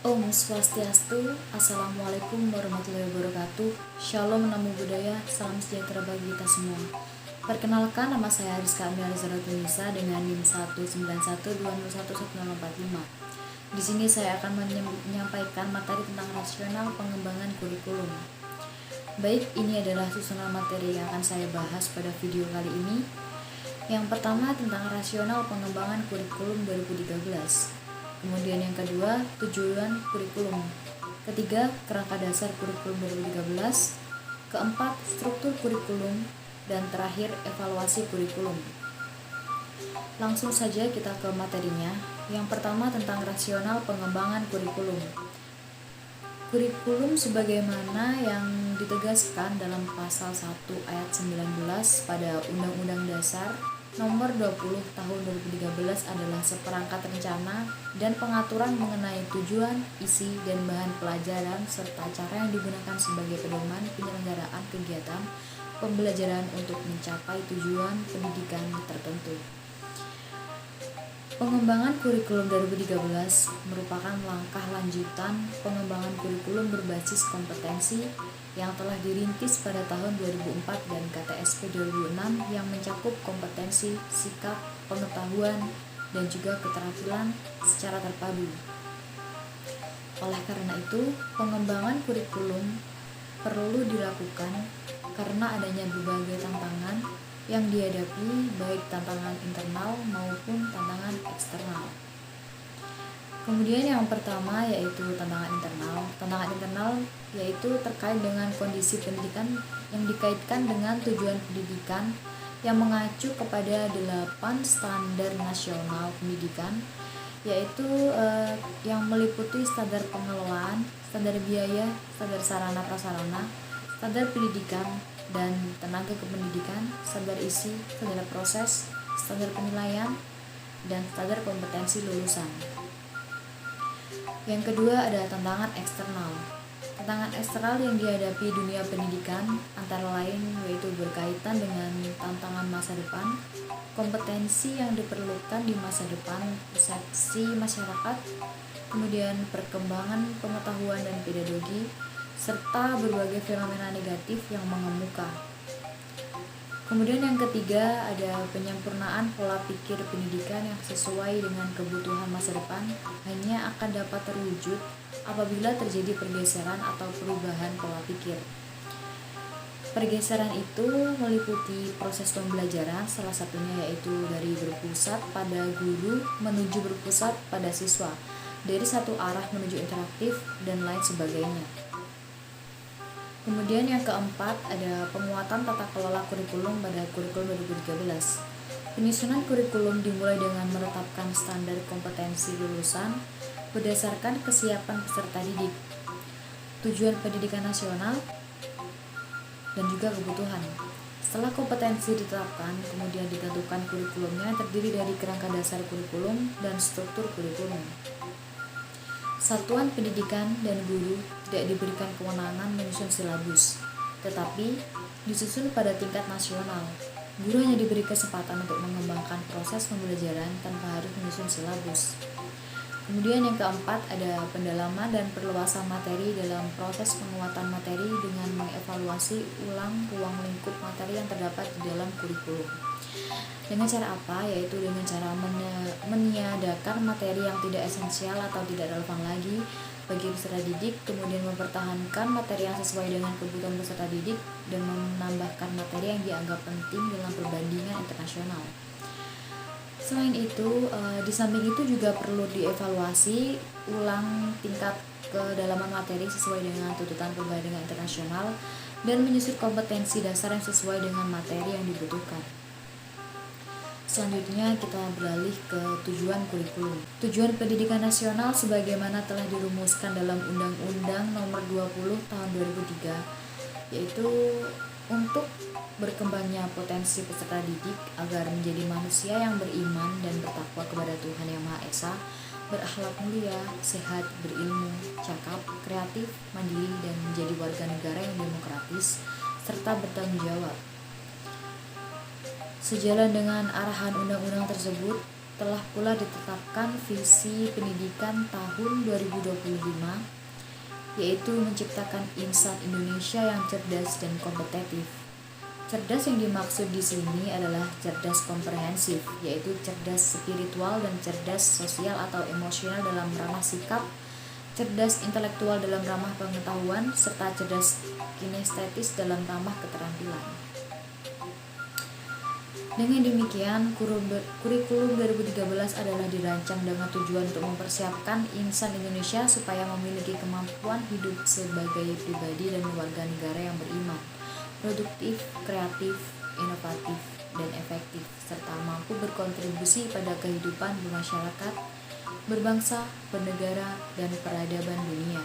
Om Swastiastu, Assalamualaikum warahmatullahi wabarakatuh. Shalom Namo Buddhaya, salam sejahtera bagi kita semua. Perkenalkan, nama saya Rizka Amelia Zaratunisa dengan NIM 19120111045. Di sini saya akan menyampaikan materi tentang rasional pengembangan kurikulum. Baik, ini adalah susunan materi yang akan saya bahas pada video kali ini. Yang pertama tentang rasional pengembangan kurikulum 2013. Kemudian yang kedua, tujuan kurikulum. Ketiga, kerangka dasar kurikulum 2013. Keempat, struktur kurikulum. Dan terakhir, evaluasi kurikulum. Langsung saja kita ke materinya. Yang pertama tentang rasional pengembangan kurikulum. Kurikulum sebagaimana yang ditegaskan dalam pasal 1 ayat 19 pada Undang-Undang Dasar Nomor 20 Tahun 2013 adalah seperangkat rencana dan pengaturan mengenai tujuan, isi, dan bahan pelajaran serta cara yang digunakan sebagai pedoman penyelenggaraan kegiatan pembelajaran untuk mencapai tujuan pendidikan tertentu. Pengembangan kurikulum 2013 merupakan langkah lanjutan pengembangan kurikulum berbasis kompetensi yang telah dirintis pada tahun 2004 dan KTSP 2006 yang mencakup kompetensi, sikap, pengetahuan, dan juga keterampilan secara terpadu. Oleh karena itu, pengembangan kurikulum perlu dilakukan karena adanya berbagai tantangan yang dihadapi, baik tantangan internal maupun tantangan eksternal. Kemudian yang pertama yaitu tantangan internal. Tantangan internal yaitu terkait dengan kondisi pendidikan yang dikaitkan dengan tujuan pendidikan yang mengacu kepada 8 standar nasional pendidikan, yaitu yang meliputi standar pengelolaan, standar biaya, standar sarana prasarana, standar pendidikan dan tenaga kependidikan, standar isi, standar proses, standar penilaian, dan standar kompetensi lulusan. Yang kedua ada tantangan eksternal. Tantangan eksternal yang dihadapi dunia pendidikan antara lain yaitu berkaitan dengan tantangan masa depan, kompetensi yang diperlukan di masa depan, persepsi masyarakat, kemudian perkembangan pengetahuan dan pedagogi, serta berbagai fenomena negatif yang mengemuka. Kemudian yang ketiga ada penyempurnaan pola pikir pendidikan yang sesuai dengan kebutuhan masa depan hanya akan dapat terwujud apabila terjadi pergeseran atau perubahan pola pikir. Pergeseran itu meliputi proses pembelajaran, salah satunya yaitu dari berpusat pada guru menuju berpusat pada siswa, dari satu arah menuju interaktif, dan lain sebagainya. Kemudian yang keempat ada penguatan tata kelola kurikulum pada kurikulum 2013. Penyusunan kurikulum dimulai dengan menetapkan standar kompetensi lulusan berdasarkan kesiapan peserta didik, tujuan pendidikan nasional, dan juga kebutuhan. Setelah kompetensi ditetapkan, kemudian ditentukan kurikulumnya terdiri dari kerangka dasar kurikulum dan struktur kurikulum. Satuan pendidikan dan guru tidak diberikan kewenangan menyusun silabus, tetapi disusun pada tingkat nasional. Guru hanya diberi kesempatan untuk mengembangkan proses pembelajaran tanpa harus menyusun silabus. Kemudian yang keempat ada pendalaman dan perluasan materi dalam proses penguatan materi dengan mengevaluasi ulang ruang lingkup materi yang terdapat di dalam kurikulum. Dengan cara apa? Yaitu dengan cara meniadakan materi yang tidak esensial atau tidak relevan lagi bagi peserta didik, kemudian mempertahankan materi yang sesuai dengan kebutuhan peserta didik, dan menambahkan materi yang dianggap penting dalam perbandingan internasional. Selain itu, di samping itu juga perlu dievaluasi ulang tingkat kedalaman materi sesuai dengan tuntutan perbandingan internasional dan menyusun kompetensi dasar yang sesuai dengan materi yang dibutuhkan. Selanjutnya kita beralih ke tujuan kurikulum. Tujuan pendidikan nasional sebagaimana telah dirumuskan dalam Undang-Undang Nomor 20 Tahun 2003, yaitu untuk berkembangnya potensi peserta didik agar menjadi manusia yang beriman dan bertakwa kepada Tuhan Yang Maha Esa, berakhlak mulia, sehat, berilmu, cakap, kreatif, mandiri, dan menjadi warga negara yang demokratis serta bertanggung jawab. Sejalan dengan arahan undang-undang tersebut, telah pula ditetapkan visi pendidikan tahun 2025, yaitu menciptakan insan Indonesia yang cerdas dan kompetitif. Cerdas yang dimaksud di sini adalah cerdas komprehensif, yaitu cerdas spiritual dan cerdas sosial atau emosional dalam ranah sikap, cerdas intelektual dalam ramah pengetahuan, serta cerdas kinestetis dalam ramah keterampilan. Dengan demikian, kurikulum 2013 adalah dirancang dengan tujuan untuk mempersiapkan insan Indonesia supaya memiliki kemampuan hidup sebagai pribadi dan warga negara yang beriman, produktif, kreatif, inovatif, dan efektif, serta mampu berkontribusi pada kehidupan bermasyarakat, berbangsa, bernegara, dan peradaban dunia.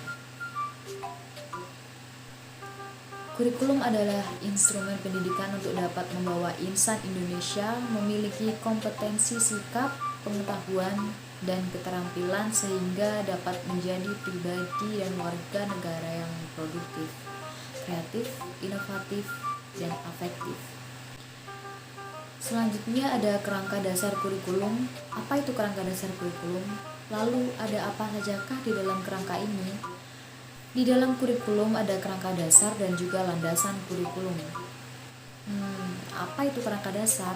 Kurikulum adalah instrumen pendidikan untuk dapat membawa insan Indonesia memiliki kompetensi sikap, pengetahuan, dan keterampilan sehingga dapat menjadi pribadi dan warga negara yang produktif, kreatif, inovatif, dan afektif. Selanjutnya ada kerangka dasar kurikulum. Apa itu kerangka dasar kurikulum? Lalu ada apa sajakah di dalam kerangka ini? Di dalam kurikulum ada kerangka dasar dan juga landasan kurikulum. Apa itu kerangka dasar?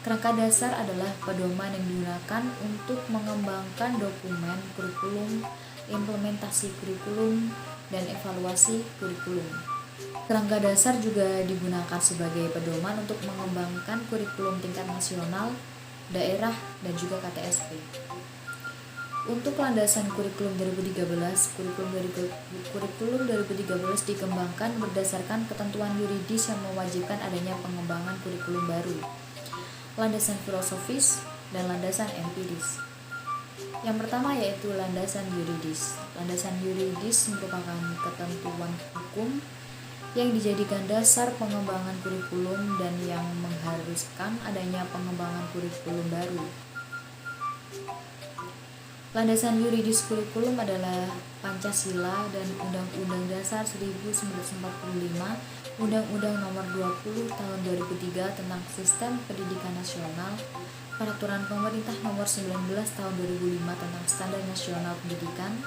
Kerangka dasar adalah pedoman yang digunakan untuk mengembangkan dokumen kurikulum, implementasi kurikulum, dan evaluasi kurikulum. Kerangka dasar juga digunakan sebagai pedoman untuk mengembangkan kurikulum tingkat nasional, daerah, dan juga KTSP. Untuk landasan kurikulum 2013, kurikulum 2013 dikembangkan berdasarkan ketentuan yuridis yang mewajibkan adanya pengembangan kurikulum baru, landasan filosofis, dan landasan empiris. Yang pertama yaitu landasan yuridis. Landasan yuridis merupakan ketentuan hukum yang dijadikan dasar pengembangan kurikulum dan yang mengharuskan adanya pengembangan kurikulum baru. Landasan yuridis kurikulum adalah Pancasila dan Undang-Undang Dasar 1945, Undang-Undang Nomor 20 Tahun 2003 tentang Sistem Pendidikan Nasional, Peraturan Pemerintah Nomor 19 Tahun 2005 tentang Standar Nasional Pendidikan,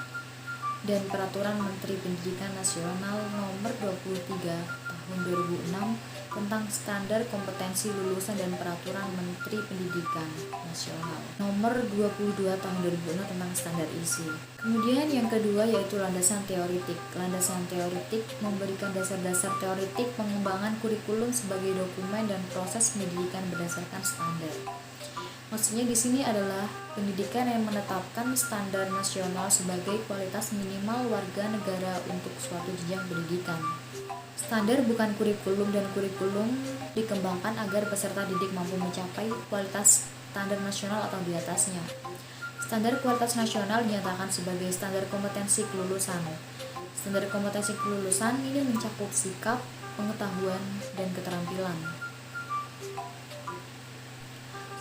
dan Peraturan Menteri Pendidikan Nasional Nomor 23 Tahun 2006 tentang Standar Kompetensi Lulusan dan Peraturan Menteri Pendidikan Nasional Nomor 22 Tahun 2006 tentang Standar Isi. Kemudian yang kedua yaitu landasan teoritik. Landasan teoritik memberikan dasar-dasar teoritik pengembangan kurikulum sebagai dokumen dan proses pendidikan berdasarkan standar. Maksudnya di sini adalah pendidikan yang menetapkan standar nasional sebagai kualitas minimal warga negara untuk suatu jenjang pendidikan. Standar bukan kurikulum, dan kurikulum dikembangkan agar peserta didik mampu mencapai kualitas standar nasional atau di atasnya. Standar kualitas nasional dinyatakan sebagai standar kompetensi kelulusan. Standar kompetensi kelulusan ini mencakup sikap, pengetahuan, dan keterampilan.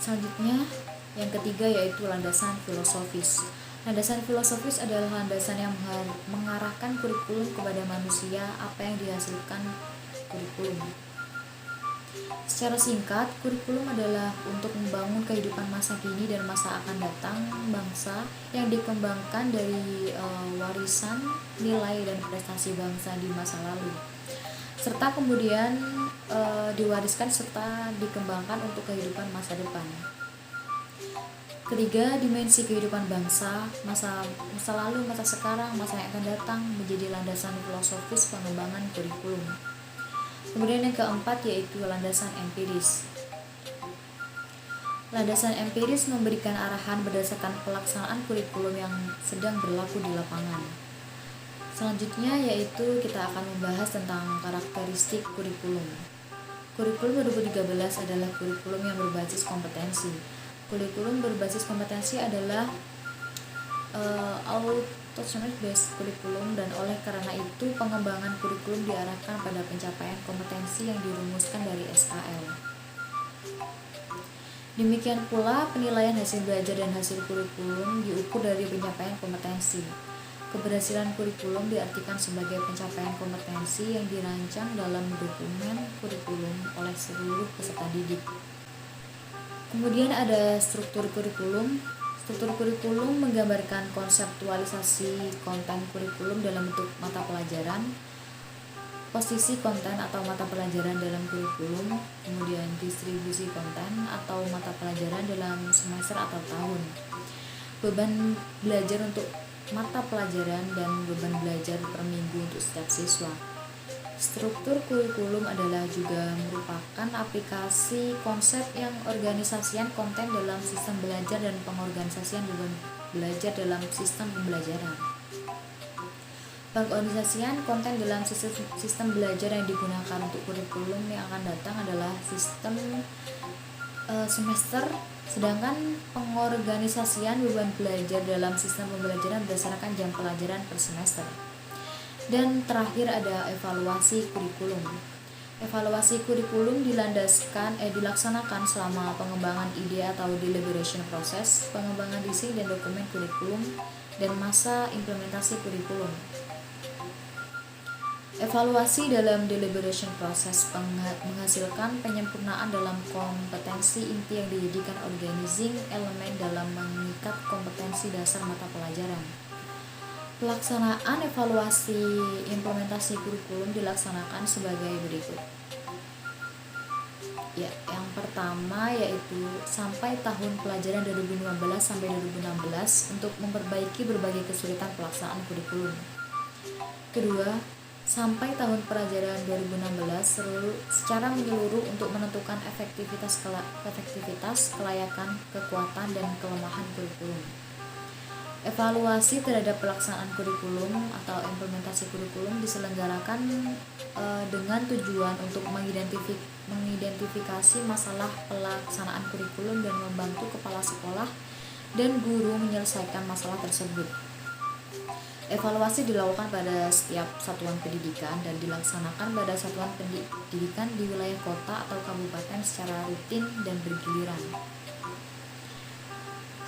Selanjutnya, yang ketiga yaitu landasan filosofis. Landasan filosofis adalah landasan yang mengarahkan kurikulum kepada manusia apa yang dihasilkan kurikulum. Secara singkat, kurikulum adalah untuk membangun kehidupan masa kini dan masa akan datang bangsa yang dikembangkan dari warisan, nilai, dan prestasi bangsa di masa lalu, serta kemudian diwariskan serta dikembangkan untuk kehidupan masa depan. Ketiga, dimensi kehidupan bangsa, masa lalu, masa sekarang, masa yang akan datang menjadi landasan filosofis pengembangan kurikulum. Kemudian yang keempat yaitu landasan empiris. Landasan empiris memberikan arahan berdasarkan pelaksanaan kurikulum yang sedang berlaku di lapangan. Selanjutnya yaitu kita akan membahas tentang karakteristik kurikulum. Kurikulum 2013 adalah kurikulum yang berbasis kompetensi. Kurikulum berbasis kompetensi adalah autonomous based kurikulum, dan oleh karena itu pengembangan kurikulum diarahkan pada pencapaian kompetensi yang dirumuskan dari SKL. Demikian pula penilaian hasil belajar dan hasil kurikulum diukur dari pencapaian kompetensi. Keberhasilan kurikulum diartikan sebagai pencapaian kompetensi yang dirancang dalam dokumen kurikulum oleh seluruh peserta didik. Kemudian ada struktur kurikulum. Struktur kurikulum menggambarkan konseptualisasi konten kurikulum dalam bentuk mata pelajaran, posisi konten atau mata pelajaran dalam kurikulum, kemudian distribusi konten atau mata pelajaran dalam semester atau tahun, beban belajar untuk mata pelajaran dan beban belajar per minggu untuk setiap siswa. Struktur kurikulum adalah juga merupakan aplikasi konsep yang organisasian konten dalam sistem belajar dan pengorganisasian beban belajar dalam sistem pembelajaran. Pengorganisasian konten dalam sistem belajar yang digunakan untuk kurikulum yang akan datang adalah sistem semester, sedangkan pengorganisasian beban belajar dalam sistem pembelajaran berdasarkan jam pelajaran per semester. Dan terakhir ada evaluasi kurikulum. Evaluasi kurikulum dilaksanakan selama pengembangan ide atau deliberation proses, pengembangan desain dan dokumen kurikulum, dan masa implementasi kurikulum. Evaluasi dalam deliberation proses menghasilkan penyempurnaan dalam kompetensi inti yang dijadikan organizing elemen dalam mengikat kompetensi dasar mata pelajaran. Pelaksanaan evaluasi implementasi kurikulum dilaksanakan sebagai berikut. Ya, yang pertama yaitu sampai tahun pelajaran 2015 sampai 2016 untuk memperbaiki berbagai kesulitan pelaksanaan kurikulum. Kedua, sampai tahun pelajaran 2016 secara menyeluruh untuk menentukan efektivitas, kelayakan, kekuatan, dan kelemahan kurikulum. Evaluasi terhadap pelaksanaan kurikulum atau implementasi kurikulum diselenggarakan dengan tujuan untuk mengidentifikasi masalah pelaksanaan kurikulum dan membantu kepala sekolah dan guru menyelesaikan masalah tersebut. Evaluasi dilakukan pada setiap satuan pendidikan dan dilaksanakan pada satuan pendidikan di wilayah kota atau kabupaten secara rutin dan bergiliran.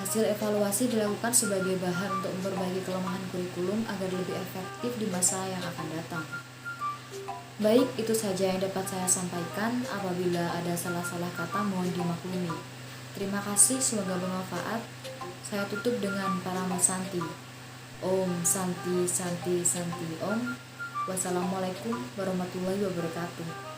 Hasil evaluasi dilakukan sebagai bahan untuk memperbaiki kelemahan kurikulum agar lebih efektif di masa yang akan datang. Baik, itu saja yang dapat saya sampaikan. Apabila ada salah-salah kata mohon dimaklumi. Terima kasih, semoga bermanfaat. Saya tutup dengan Parama Santi. Om Santi Santi Santi Om. Wassalamualaikum warahmatullahi wabarakatuh.